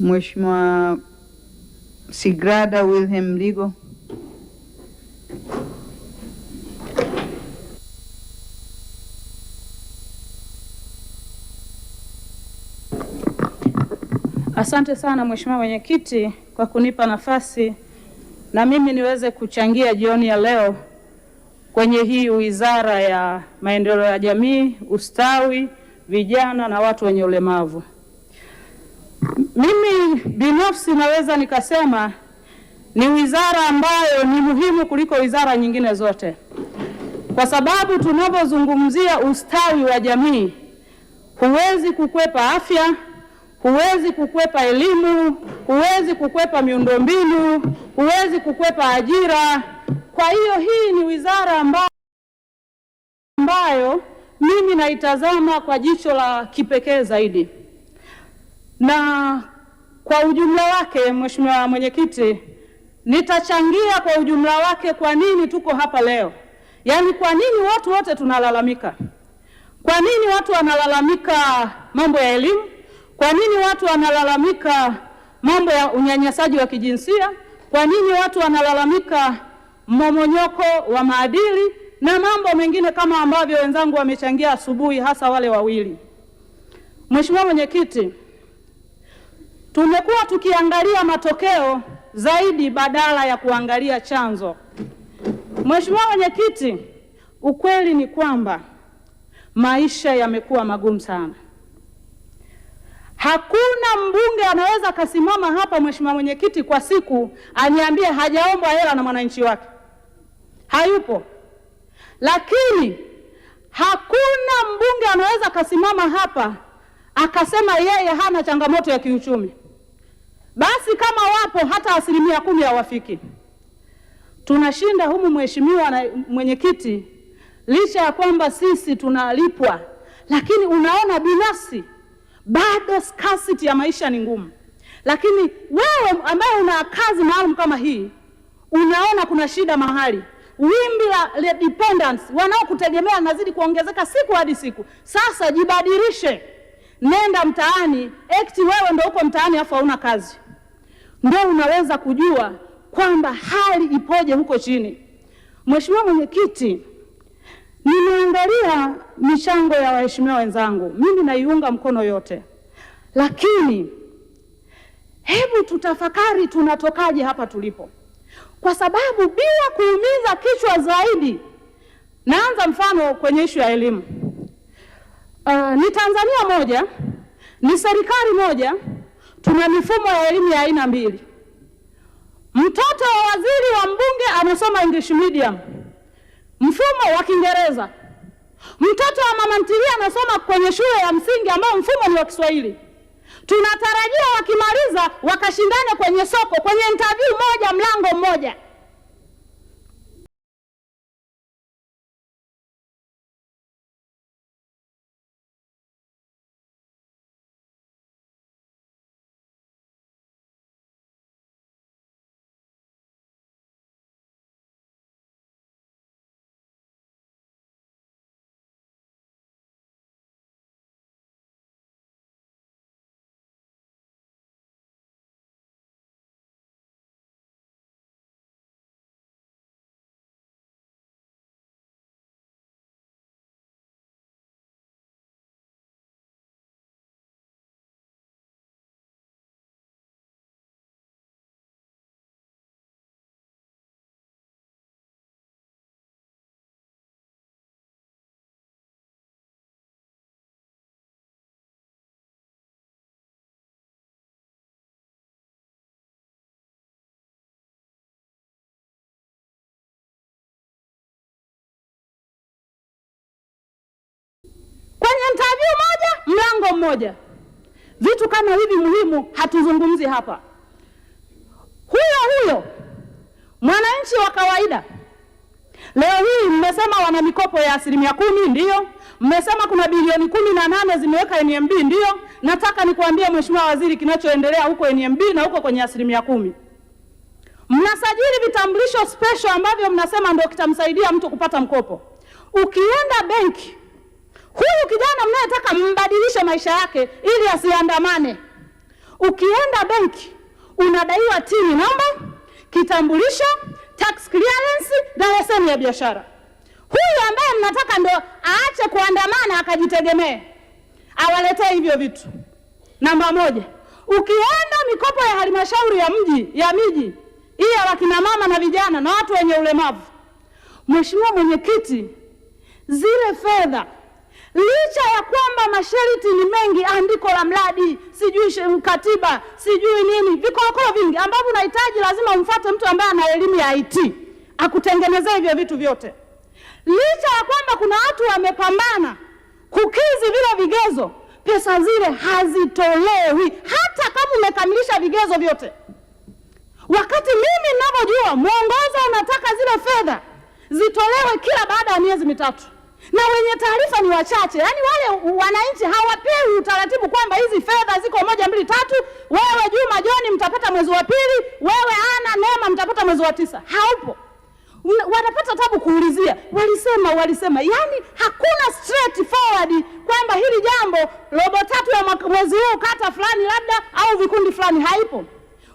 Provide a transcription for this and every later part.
Mheshimiwa Sigrada Wilhelm Mligo. Asante sana Mheshimiwa Mwenyekiti kwa kunipa nafasi na mimi niweze kuchangia jioni ya leo kwenye hii Wizara ya Maendeleo ya Jamii, Ustawi, Vijana na Watu wenye Ulemavu. Mimi binafsi naweza nikasema ni wizara ambayo ni muhimu kuliko wizara nyingine zote, kwa sababu tunapozungumzia ustawi wa jamii, huwezi kukwepa afya, huwezi kukwepa elimu, huwezi kukwepa miundombinu, huwezi kukwepa ajira. Kwa hiyo hii ni wizara ambayo mimi naitazama kwa jicho la kipekee zaidi. Na kwa ujumla wake, Mheshimiwa Mwenyekiti, nitachangia kwa ujumla wake kwa nini tuko hapa leo. Yaani kwa nini watu wote tunalalamika? Kwa nini watu wanalalamika mambo ya elimu? Kwa nini watu wanalalamika mambo ya unyanyasaji wa kijinsia? Kwa nini watu wanalalamika mmomonyoko wa maadili na mambo mengine kama ambavyo wenzangu wamechangia asubuhi, hasa wale wawili? Mheshimiwa Mwenyekiti, tumekuwa tukiangalia matokeo zaidi badala ya kuangalia chanzo. Mheshimiwa Mwenyekiti, ukweli ni kwamba maisha yamekuwa magumu sana. Hakuna mbunge anaweza kasimama hapa, Mheshimiwa Mwenyekiti, kwa siku aniambie hajaomba hela na mwananchi wake. Hayupo. Lakini hakuna mbunge anaweza kasimama hapa akasema yeye hana changamoto ya kiuchumi. Basi kama wapo hata 10% hawafiki. Tunashinda humu Mheshimiwa na Mwenyekiti, licha ya kwamba sisi tunalipwa, lakini unaona binafsi bado scarcity ya maisha ni ngumu. Lakini wewe ambaye una kazi maalum kama hii, unaona kuna shida mahali. Wimbi la dependence wanaokutegemea linazidi kuongezeka siku hadi siku. Sasa jibadilishe. Nenda mtaani, wewe ndio uko mtaani afa una kazi. Ndio unaweza kujua kwamba hali ipoje huko chini. Mheshimiwa Mwenyekiti, nimeangalia michango ya waheshimiwa wenzangu. Mimi naiunga mkono yote. Lakini hebu tutafakari tunatokaje hapa tulipo. Kwa sababu bila kuumiza kichwa zaidi, naanza mfano kwenye ishu ya elimu. Ni Tanzania moja, ni serikali moja, tuna mifumo ya elimu ya aina mbili. Mtoto wa waziri wa mbunge anasoma English medium, mfumo wa Kiingereza. Mtoto wa mama ntilia anasoma kwenye shule ya msingi ambao mfumo ni wa Kiswahili. Tunatarajia wakimaliza wakashindane kwenye soko, kwenye interview moja, mlango mmoja. Interview moja, mlango mmoja. Vitu kama hivi muhimu hatuzungumzi hapa. Huyo mwananchi wa kawaida, leo hii mmesema wana mikopo ya 10%, ndio. Mmesema kuna bilioni 18 zimeweka NMB, ndio. Nataka nikuambie Mheshimiwa Waziri, kinachoendelea huko NMB na huko kwenye 10%. Mnasajili vitambulisho special ambavyo mnasema ndio kitamsaidia mtu kupata mkopo. Ukienda benki, huyu kijana mnayetaka mbadilishe maisha yake ili asiandamane, Ukienda benki unadaiwa TIN namba, kitambulisho, tax clearance na leseni ya biashara. Huyu ambaye mnataka ndo aache kuandamana akajitegemee, awaletee hivyo vitu. Namba moja, ukienda mikopo ya halmashauri ya miji hii ya wakina mama na vijana na watu wenye ulemavu, Mheshimiwa Mwenyekiti, zile fedha licha ya kwamba masharti ni mengi, andiko la mradi, sijui katiba, sijui nini, vikorokoro vingi ambavyo unahitaji lazima umfuate mtu ambaye ana elimu ya IT akutengenezea hivyo vitu vyote. Licha ya kwamba kuna watu wamepambana kukizi vile vigezo, pesa zile hazitolewi hata kama umekamilisha vigezo vyote. Wakati mimi ninavyojua mwongozo unataka zile fedha zitolewe kila baada ya miezi mitatu. Na wenye taarifa ni wachache. Yaani wale wananchi hawapewi utaratibu kwamba hizi fedha ziko 1, 2, 3, wewe Juma John mtapata mwezi wa pili, wewe Ana Neema mtapata mwezi wa 9. Haupo. Wanapata tabu kuulizia. Walisema. Yaani hakuna straight forward kwamba hili jambo robo 3 ya mwezi huu kata fulani labda au vikundi fulani, haipo.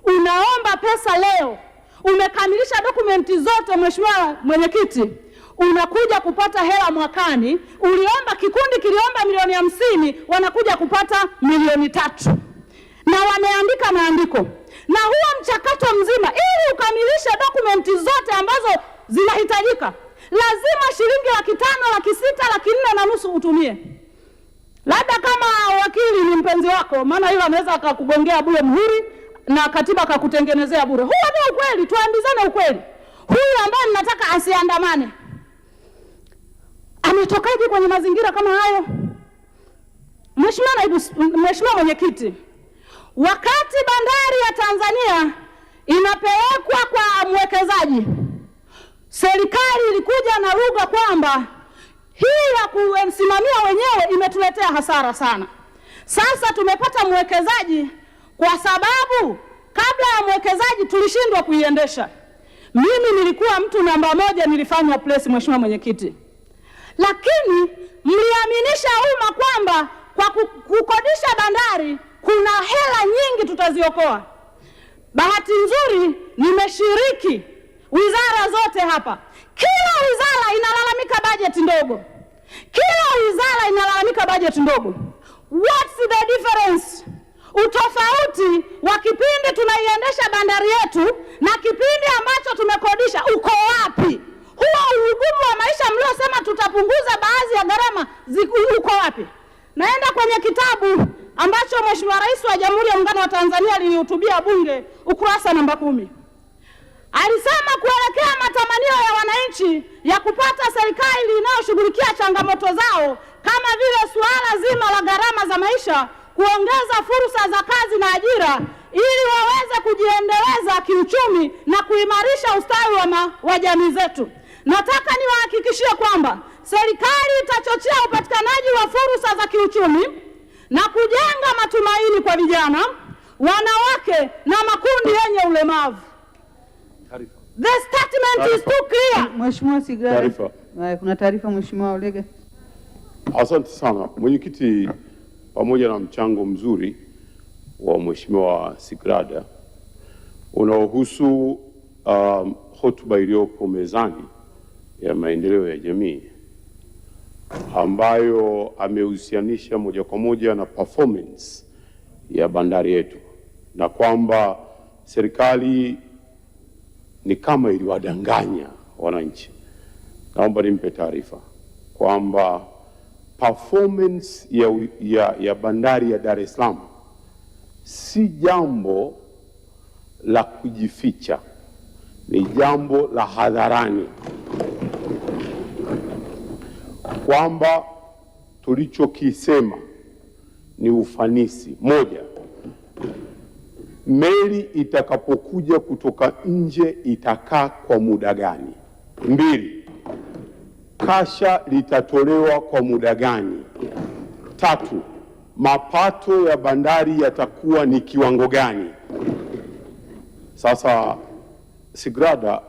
Unaomba pesa leo, umekamilisha dokumenti zote Mheshimiwa Mwenyekiti, unakuja kupata hela mwakani. Uliomba, kikundi kiliomba milioni 50, wanakuja kupata milioni 3. Na wameandika maandiko. Na huo mchakato mzima ili ukamilishe dokumenti zote ambazo zinahitajika, lazima shilingi 500,000, 600,000, 4,500 utumie. Labda kama wakili ni mpenzi wako, maana hilo anaweza akakugongea bure muhuri na katiba akakutengenezea bure. Huo ndio ukweli, tuambizane ukweli. Huyu ambaye ninataka asiandamane ametokaje kwenye mazingira kama hayo? Mheshimiwa Mwenyekiti, wakati bandari ya Tanzania inapelekwa kwa mwekezaji, serikali ilikuja na lugha kwamba hii ya kusimamia wenyewe imetuletea hasara sana. Sasa tumepata mwekezaji kwa sababu kabla ya mwekezaji tulishindwa kuiendesha. Mimi nilikuwa mtu namba 1, nilifanya press Mheshimiwa Mwenyekiti. Lakini mliaminisha umma kwamba kwa kukodisha bandari kuna hela nyingi tutaziokoa. Bahati nzuri nimeshiriki wizara zote hapa. Kila wizara inalalamika bajeti ndogo. What's the difference? Utofauti wa kipindi tunaiendesha bandari yetu na kipindi ambacho tumekodisha uko wapi? Huo ugumu wa maisha mliosema tutapunguza baadhi ya gharama uko wapi? Naenda kwenye kitabu ambacho Mheshimiwa Rais wa Jamhuri ya Muungano wa Tanzania alihutubia Bunge, ukurasa namba 10. Alisema kuelekea matamanio ya wananchi ya kupata serikali inayoshughulikia changamoto zao kama vile suala zima la gharama za maisha, kuongeza fursa za kazi na ajira ili waweze kujiendeleza kiuchumi na kuimarisha ustawi wa jamii zetu. Nataka niwahakikishie kwamba serikali itachochea upatikanaji wa fursa za kiuchumi na kujenga matumaini kwa vijana, wanawake na makundi yenye ulemavu. The statement is too clear. Mheshimiwa Sigrada. Kuna taarifa Mheshimiwa Ulega. Asante sana Mwenyekiti, pamoja na mchango mzuri wa Mheshimiwa Sigrada unaohusu hotuba iliyopo mezani ya maendeleo ya jamii ambayo amehusianisha moja kwa moja na performance ya bandari yetu na kwamba serikali ni kama iliwadanganya wananchi. Naomba nimpe taarifa kwamba performance ya bandari ya Dar es Salaam si jambo la kujificha, ni jambo la hadharani, kwamba tulichokisema ni ufanisi. Moja, meli itakapokuja kutoka nje itakaa kwa muda gani? 2, kasha litatolewa kwa muda gani? 3, mapato ya bandari yatakuwa ni kiwango gani? Sasa Sigrada,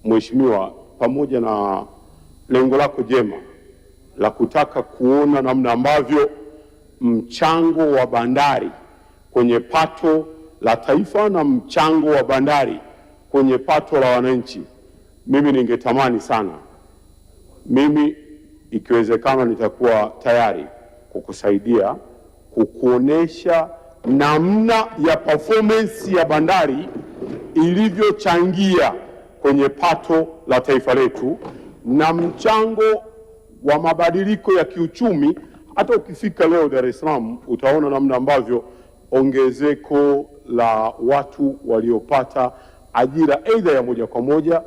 Mheshimiwa, pamoja na lengo lako jema la kutaka kuona namna ambavyo mchango wa bandari kwenye pato la taifa na mchango wa bandari kwenye pato la wananchi, mimi ningetamani sana, mimi ikiwezekana nitakuwa tayari kukusaidia kukuonesha namna ya performance ya bandari ilivyochangia kwenye pato la taifa letu na mchango wa mabadiliko ya kiuchumi. Hata ukifika leo Dar es Salaam utaona namna ambavyo ongezeko la watu waliopata ajira aidha ya moja kwa moja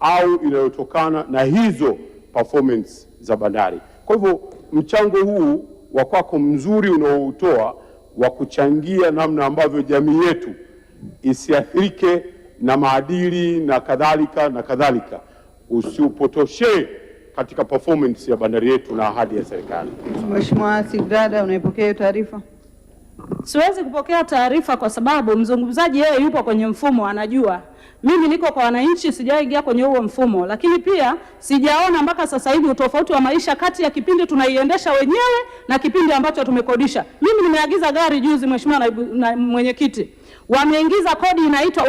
au inayotokana na hizo performance za bandari. Kwa hivyo mchango huu wa kwako mzuri unaoutoa wa kuchangia namna ambavyo jamii yetu isiathirike na maadili na kadhalika, usiupotoshe katika performance ya bandari yetu na ahadi ya serikali. Mheshimiwa Sigrada, unaipokea hiyo taarifa? Siwezi kupokea taarifa kwa sababu mzungumzaji yeye yupo kwenye mfumo, anajua. Mimi niko kwa wananchi, sijaingia kwenye huo mfumo, lakini pia sijaona mpaka sasa hivi utofauti wa maisha kati ya kipindi tunaiendesha wenyewe na kipindi ambacho tumekodisha. Mimi nimeagiza gari juzi, Mheshimiwa Mwenyekiti, wameingiza kodi inaitwa